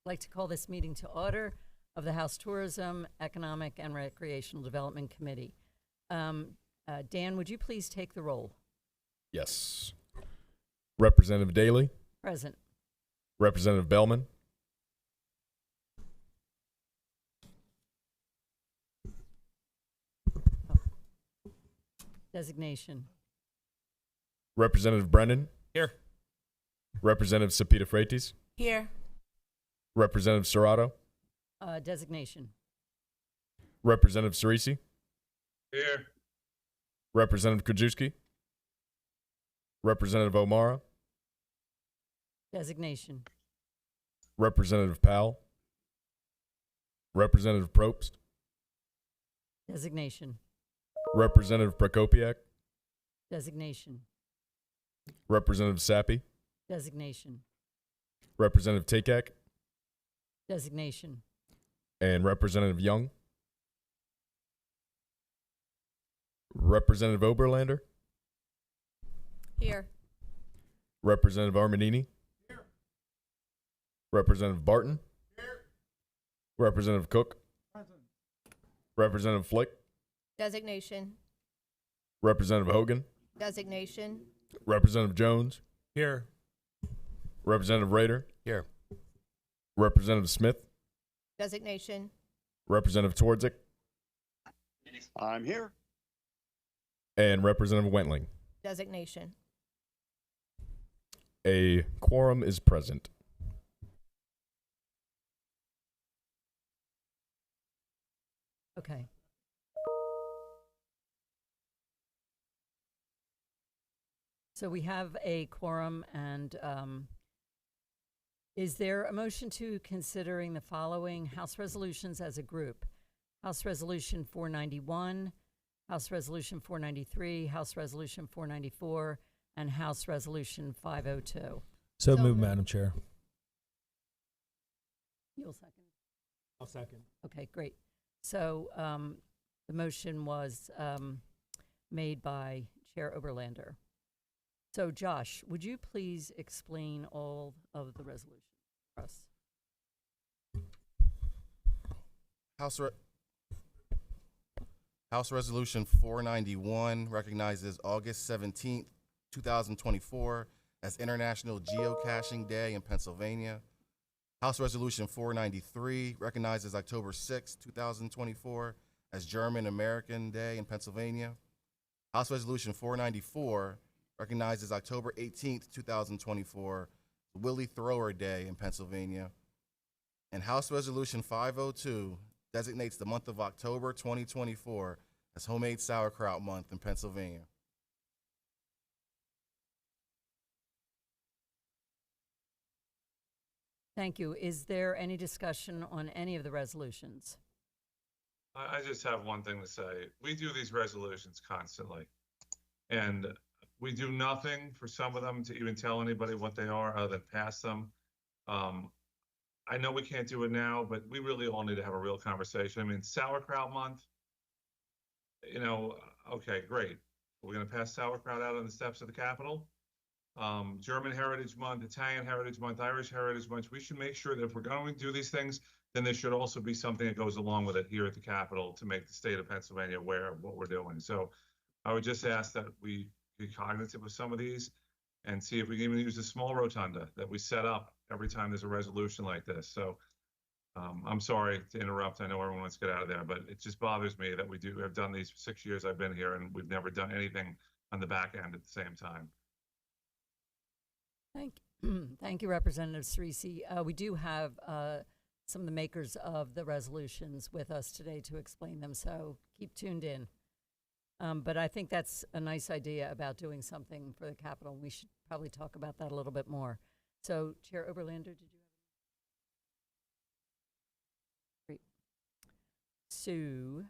I'd like to call this meeting to order of the House Tourism, Economic, and Recreational Development Committee. Dan, would you please take the roll? Yes. Representative Daley, Present. Representative Bellman, Designation. Representative Brennan, Here. Representative Sapita Freitas, Here. Representative Serrato, Designation. Representative Cerisi, Here. Representative Krajewski, Representative O'Mara, Designation. Representative Powell, Representative Probst, Designation. Representative Prokopiak, Designation. Representative Sappi, Designation. Representative Takak, Designation. and Representative Young. Representative Oberlander, Here. Representative Armanini, Representative Barton, Representative Cook, Representative Flick, Designation. Representative Hogan, Designation. Representative Jones, Here. Representative Rader, Here. Representative Smith, Designation. Representative Twardzik, I'm here. and Representative Wentling. Designation. A quorum is present. Okay. So we have a quorum, and is there a motion to considering the following House resolutions as a group? House Resolution 491, House Resolution 493, House Resolution 494, and House Resolution 502. So moved, moved. Madam Chair. You'll second. I'll second. Okay, great. So the motion was made by Chair Oberlander. So Josh, would you please explain all of the resolutions for us? House Resolution 491 recognizes August 17th, 2024 as International Geocaching Day in Pennsylvania. House Resolution 493 recognizes October 6th, 2024 as German American Day in Pennsylvania. House Resolution 494 recognizes October 18th, 2024 Willie Thrower Day in Pennsylvania. And House Resolution 502 designates the month of October 2024 as Homemade Sauerkraut Month in Pennsylvania. Thank you. Is there any discussion on any of the resolutions? I just have one thing to say. We do these resolutions constantly. And we do nothing for some of them to even tell anybody what they are other than pass them. I know we can't do it now, but we really all need to have a real conversation. I mean, Sauerkraut Month, you know, okay, great. We're going to pass sauerkraut out on the steps of the Capitol. German Heritage Month, Italian Heritage Month, Irish Heritage Month. We should make sure that if we're going to do these things, then there should also be something that goes along with it here at the Capitol to make the state of Pennsylvania aware of what we're doing. So I would just ask that we be cognizant of some of these and see if we can even use a small rotunda that we set up every time there's a resolution like this. So I'm sorry to interrupt. I know everyone wants to get out of there, but it just bothers me that we have done these for 6 years I've been here and we've never done anything on the back end at the same time. Thank you, Representative Cerisi. We do have some of the makers of the resolutions with us today to explain them, so keep tuned in. But I think that's a nice idea about doing something for the Capitol. We should probably talk about that a little bit more. So, Chair Oberlander, did you have any? Great. So,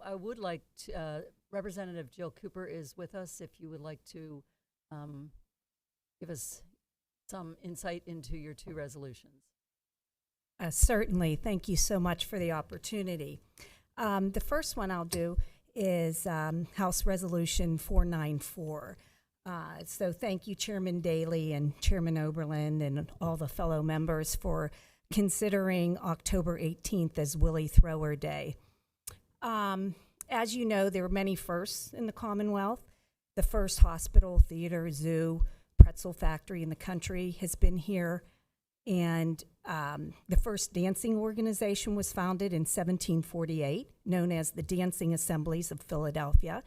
I would like to, Representative Jill Cooper is with us. If you would like to give us some insight into your two resolutions. Certainly. Thank you so much for the opportunity. The first one I'll do is House Resolution 494. So thank you, Chairman Daly and Chairman Oberlin and all the fellow members for considering October 18th as Willie Thrower Day. As you know, there are many firsts in the Commonwealth. The first hospital, theater, zoo, pretzel factory in the country has been here. And the first dancing organization was founded in 1748, known as the Dancing Assemblies of Philadelphia.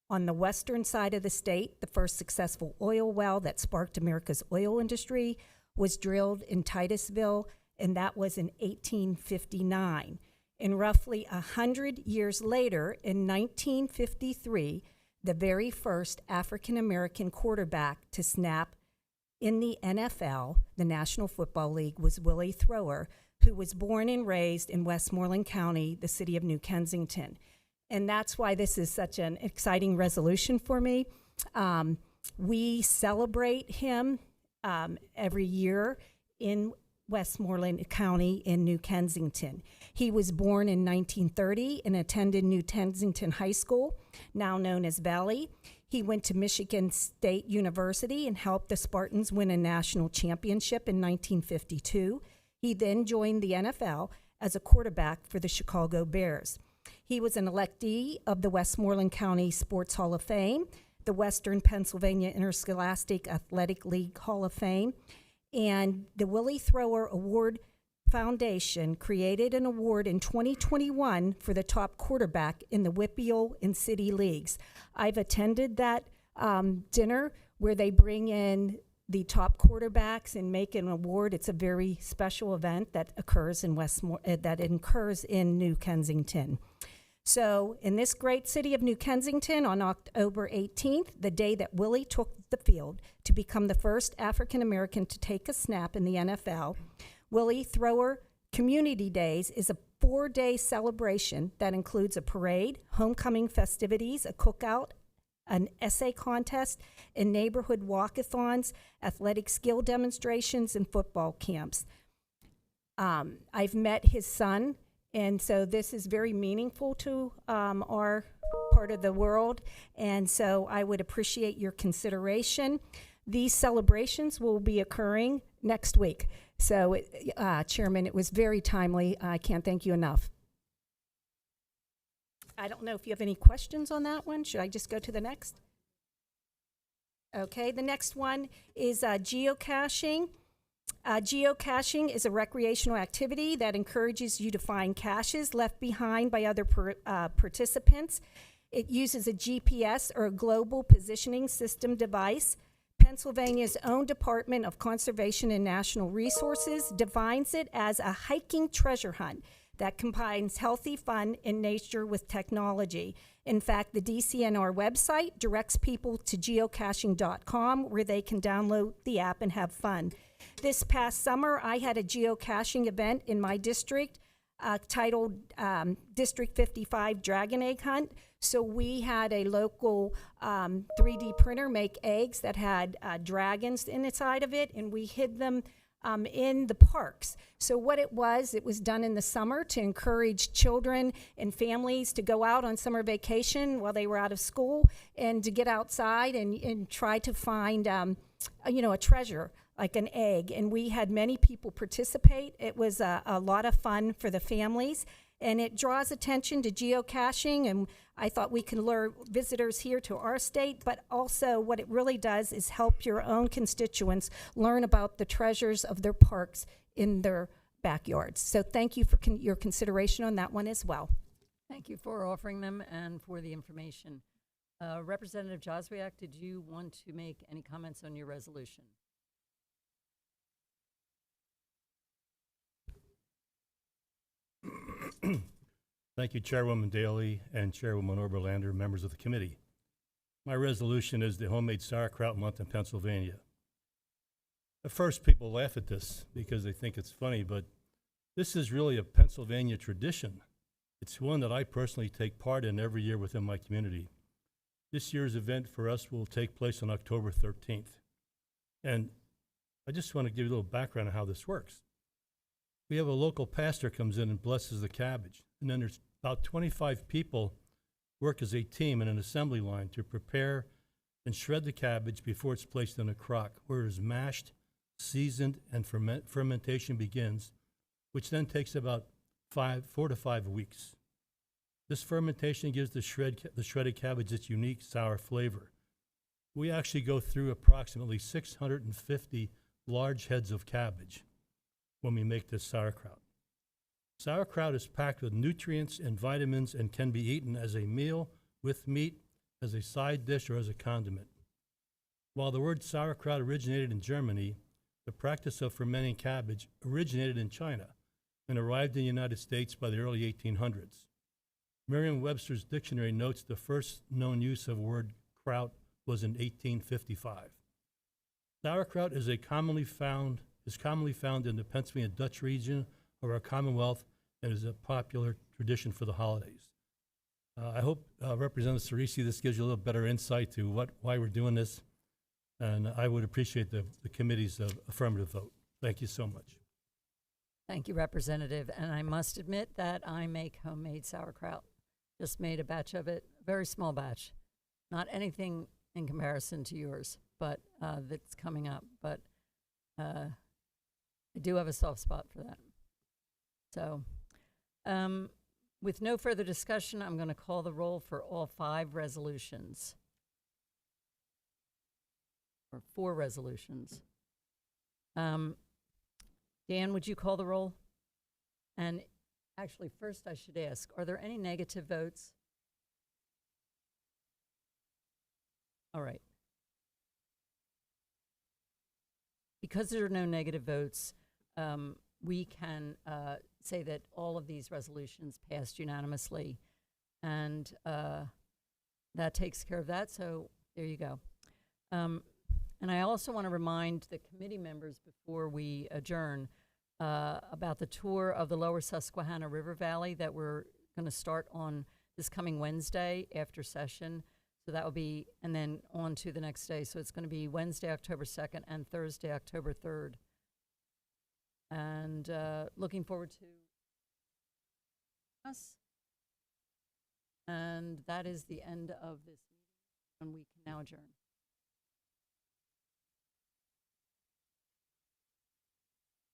On the western side of the state, the first successful oil well that sparked America's oil industry was drilled in Titusville, and that was in 1859. And roughly 100 years later, in 1953, the very first African-American quarterback to snap in the NFL, the National Football League, was Willie Thrower, who was born and raised in Westmoreland County, the city of New Kensington. And that's why this is such an exciting resolution for me. We celebrate him every year in Westmoreland County in New Kensington. He was born in 1930 and attended New Kensington High School, now known as Valley. He went to Michigan State University and helped the Spartans win a national championship in 1952. He then joined the NFL as a quarterback for the Chicago Bears. He was an electee of the Westmoreland County Sports Hall of Fame, the Western Pennsylvania Interscholastic Athletic League Hall of Fame, and the Willie Thrower Award Foundation created an award in 2021 for the top quarterback in the WPIAL and City Leagues. I've attended that dinner where they bring in the top quarterbacks and make an award. It's a very special event that occurs in New Kensington. So in this great city of New Kensington on October 18th, the day that Willie took the field to become the first African-American to take a snap in the NFL, Willie Thrower Community Days is a 4-day celebration that includes a parade, homecoming festivities, a cookout, an essay contest, and neighborhood walkathons, athletic skill demonstrations, and football camps. I've met his son, and so this is very meaningful to our part of the world, and so I would appreciate your consideration. These celebrations will be occurring next week. So, Chairman, it was very timely. I can't thank you enough. I don't know if you have any questions on that one. Should I just go to the next? Okay, the next one is geocaching. Geocaching is a recreational activity that encourages you to find caches left behind by other participants. It uses a GPS or a global positioning system device. Pennsylvania's own Department of Conservation and National Resources defines it as a hiking treasure hunt that combines healthy fun in nature with technology. In fact, the DCNR website directs people to geocaching.com where they can download the app and have fun. This past summer, I had a geocaching event in my district titled District 55 Dragon Egg Hunt. So we had a local 3D printer make eggs that had dragons inside of it, and we hid them in the parks. So what it was done in the summer to encourage children and families to go out on summer vacation while they were out of school and to get outside and try to find, a treasure like an egg. And we had many people participate. It was a lot of fun for the families, and it draws attention to geocaching, and I thought we can lure visitors here to our state, but also what it really does is help your own constituents learn about the treasures of their parks in their backyards. So thank you for your consideration on that one as well. Thank you for offering them and for the information. Representative Joswiak, did you want to make any comments on your resolution? Thank you, Chairwoman Daly and Chairwoman Oberlander, members of the committee. My resolution is the Homemade Sauerkraut Month in Pennsylvania. At first, people laugh at this because they think it's funny, but this is really a Pennsylvania tradition. It's one that I personally take part in every year within my community. This year's event for us will take place on October 13th. And I just want to give you a little background on how this works. We have a local pastor comes in and blesses the cabbage. And then there's about 25 people work as a team in an assembly line to prepare and shred the cabbage before it's placed in a crock, where it is mashed, seasoned, and fermentation begins, which then takes about 4 to 5 weeks. This fermentation gives the shredded cabbage its unique sour flavor. We actually go through approximately 650 large heads of cabbage when we make this sauerkraut. Sauerkraut is packed with nutrients and vitamins and can be eaten as a meal, with meat, as a side dish, or as a condiment. While the word sauerkraut originated in Germany, the practice of fermenting cabbage originated in China and arrived in the United States by the early 1800s. Merriam-Webster's dictionary notes the first known use of the word kraut was in 1855. Sauerkraut is commonly found in the Pennsylvania Dutch region of our Commonwealth and is a popular tradition for the holidays. I hope, Representative Cerisi, this gives you a little better insight to why we're doing this, and I would appreciate the committee's affirmative vote. Thank you so much. Thank you, Representative. And I must admit that I make homemade sauerkraut. Just made a batch of it, very small batch. Not anything in comparison to yours, but that's coming up. But I do have a soft spot for that. So with no further discussion, I'm going to call the roll for all 5 resolutions. Or 4 resolutions. Dan, would you call the roll? And actually, first I should ask, are there any negative votes? All right. Because there are no negative votes, we can say that all of these resolutions passed unanimously. And that takes care of that, so there you go. And I also want to remind the committee members before we adjourn about the tour of the Lower Susquehanna River Valley that we're going to start on this coming Wednesday after session. So that will be, and then on to the next day. So it's going to be Wednesday, October 2nd and Thursday, October 3rd. And looking forward to us. And that is the end of this meeting, and we can now adjourn.